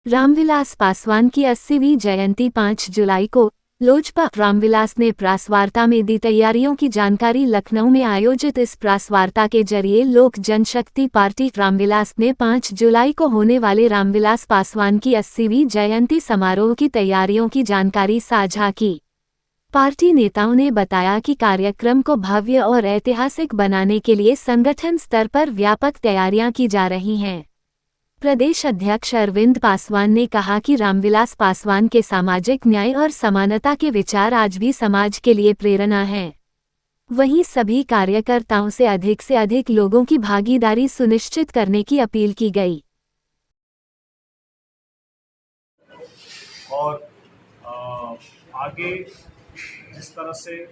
रामविलास पासवान की 80वीं जयंती 5 जुलाई को। लोजपा रामविलास ने प्रेस वार्ता में दी तैयारियों की जानकारी। लखनऊ में आयोजित इस प्रेस वार्ता के जरिए लोक जनशक्ति पार्टी रामविलास ने 5 जुलाई को होने वाले रामविलास पासवान की 80वीं जयंती समारोह की तैयारियों की जानकारी साझा की। पार्टी नेताओं ने बताया कि कार्यक्रम को भव्य और ऐतिहासिक बनाने के लिए संगठन स्तर पर व्यापक तैयारियां की जा रही हैं। प्रदेश अध्यक्ष अरविंद पासवान ने कहा कि रामविलास पासवान के सामाजिक न्याय और समानता के विचार आज भी समाज के लिए प्रेरणा हैं। वहीं सभी कार्यकर्ताओं से अधिक लोगों की भागीदारी सुनिश्चित करने की अपील की गई। और आगे जिस तरह से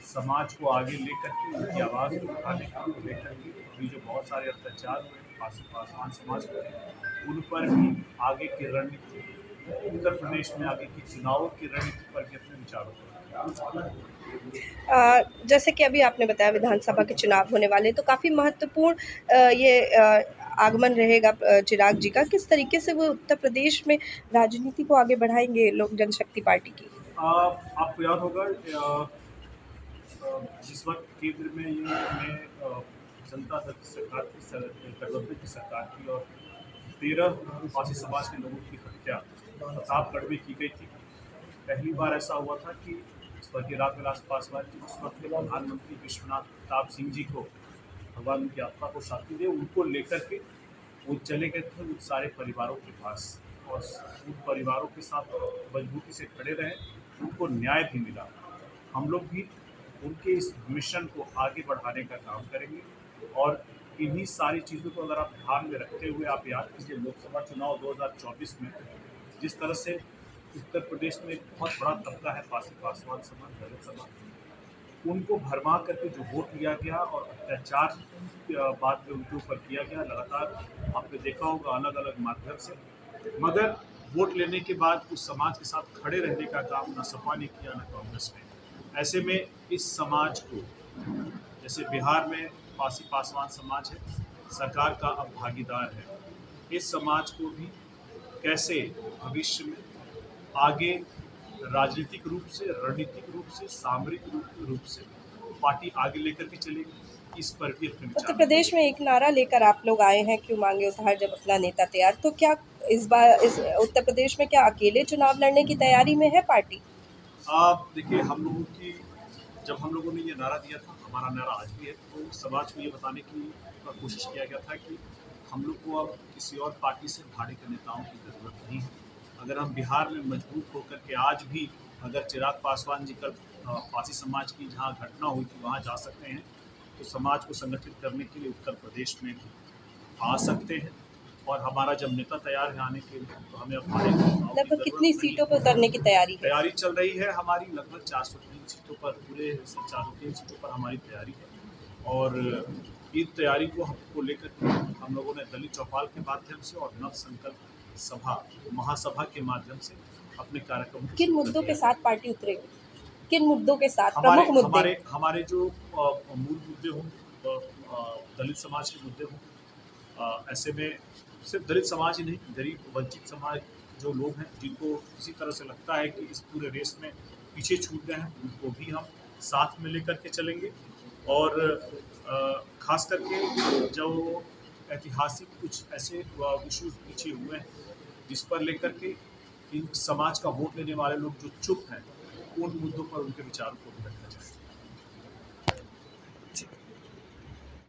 समाज को आगे लेकर के उनकी आवाज़ को उठाने को लेकर के अभी जो बहुत सारे अत्याचार हुए पासवान समाज पर, उन पर भी आगे की रणनीति, उत्तर प्रदेश में आगे की चुनावों की रणनीति पर भी अपने विचारों को जैसे कि अभी आपने बताया विधानसभा के चुनाव होने वाले, तो काफ़ी महत्वपूर्ण ये आगमन रहेगा चिराग जी का। किस तरीके से वो उत्तर प्रदेश में राजनीति को आगे बढ़ाएंगे लोक जनशक्ति पार्टी की? आपको याद होगा जिस वक्त केंद्र में जनता दल की सरकार की गठबंधन की सरकार थी और 13 पासी समाज के लोगों की हत्या प्रतापगढ़ में की गई थी। पहली बार ऐसा हुआ था कि स्वर्गीय रामविलास पासवान जी उस वक्त के प्रधानमंत्री विश्वनाथ प्रताप सिंह जी को भगवान उनकी आत्मा को शांति दे, उनको लेकर के वो चले गए थे उन सारे परिवारों के पास और उन परिवारों के साथ मजबूती से खड़े रहे, उनको न्याय भी मिला। हम लोग भी उनके इस मिशन को आगे बढ़ाने का काम करेंगे और इन्हीं सारी चीज़ों को अगर आप ध्यान में रखते हुए आप याद कीजिए लोकसभा चुनाव 2024 में जिस तरह से उत्तर प्रदेश में एक बहुत बड़ा तबका है पासवान समाज, दलित समाज, उनको भरमा करके जो वोट लिया गया और अत्याचार बाद में उनके ऊपर किया गया लगातार आपने देखा होगा अलग अलग माध्यम से, मगर वोट लेने के बाद उस समाज के साथ खड़े रहने का काम न सपा ने किया न कांग्रेस ने। ऐसे में इस समाज को, जैसे बिहार में पासवान समाज है, सरकार का अब भागीदार है, इस समाज को भी कैसे भविष्य में आगे राजनीतिक रूप से, रणनीतिक रूप से, सामरिक रूप से पार्टी आगे लेकर के चलेगी, इस पर भी अपने विचार। उत्तर प्रदेश में एक नारा लेकर आप लोग आए हैं, क्यों मांगे उधार जब अपना नेता तैयार, तो क्या इस बार इस उत्तर प्रदेश में क्या अकेले चुनाव लड़ने की तैयारी में है पार्टी? देखिए जब हम लोगों ने ये नारा दिया था, हमारा नारा आज भी है, तो समाज को ये बताने की कोशिश किया गया था कि हम लोग को अब किसी और पार्टी से भाड़े के नेताओं की ज़रूरत नहीं है। अगर हम बिहार में मजबूत होकर के आज भी अगर चिराग पासवान जी का पासी समाज की जहाँ घटना हुई थी वहाँ जा सकते हैं, तो समाज को संगठित करने के लिए उत्तर प्रदेश में भी आ सकते हैं और हमारा जब नेता तैयार है आने के लिए, तो हमें अपने लगभग कितनी सीटों पर उतरने की तैयारी चल रही है हमारी, लगभग 403 सीटों पर, पूरे 403 सीटों पर हमारी तैयारी है और इस तैयारी को लेकर हम लोगों ने दलित चौपाल के माध्यम से और नव संकल्प सभा महासभा के माध्यम से अपने कार्यक्रम। किन मुद्दों के साथ पार्टी उतरेगी? किन मुद्दों के साथ? प्रमुख मुद्दे हमारे जो मूल मुद्दे हों, दलित समाज के मुद्दे हों, ऐसे में सिर्फ दलित समाज ही नहीं, गरीब वंचित समाज जो लोग हैं जिनको किसी तरह से लगता है कि इस पूरे रेस में पीछे छूट गए हैं, उनको भी हम साथ में लेकर के चलेंगे और खास करके जो ऐतिहासिक कुछ ऐसे इश्यूज पीछे हुए हैं जिस पर लेकर के इन समाज का वोट लेने वाले लोग जो चुप हैं, उन मुद्दों पर उनके विचारों को भी रखा जाए।